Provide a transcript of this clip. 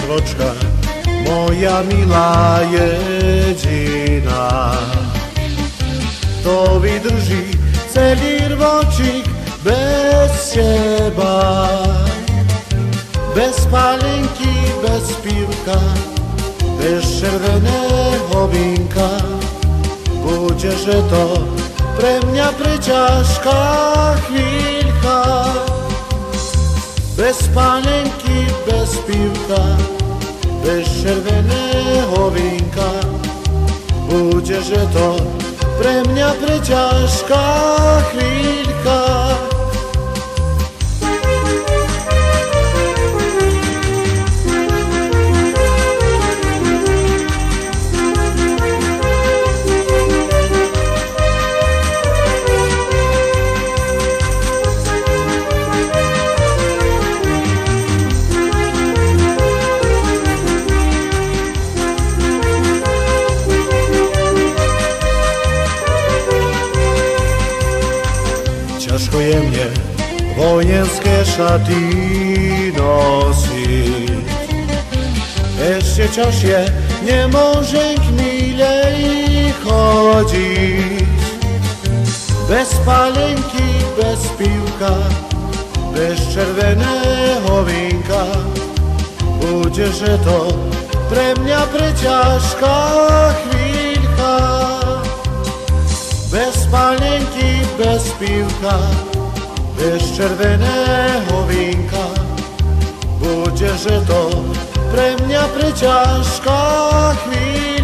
žvočka, moja milá jediná. To vydrží celý rvočík bez teba, bez pálenky, bez pivka, bez červeného vínka. Buďže to pre mňa preťažká chvíľka, bez pálenky, bez pivka, bez červeného vínka. Buďže to pre mňa preťažká chvíľka. Ťažko je mne vojenské šaty nosiť, ešte ťažšie nemôžem k milej chodiť. Bez pálenky, bez pivka, bez červeného vínka. Buďže to pre mňa preťažká chvíľka, bez pálenky, bez pivka, bez červeného vínka. Buďže to pre mňa preťažká chvíľka.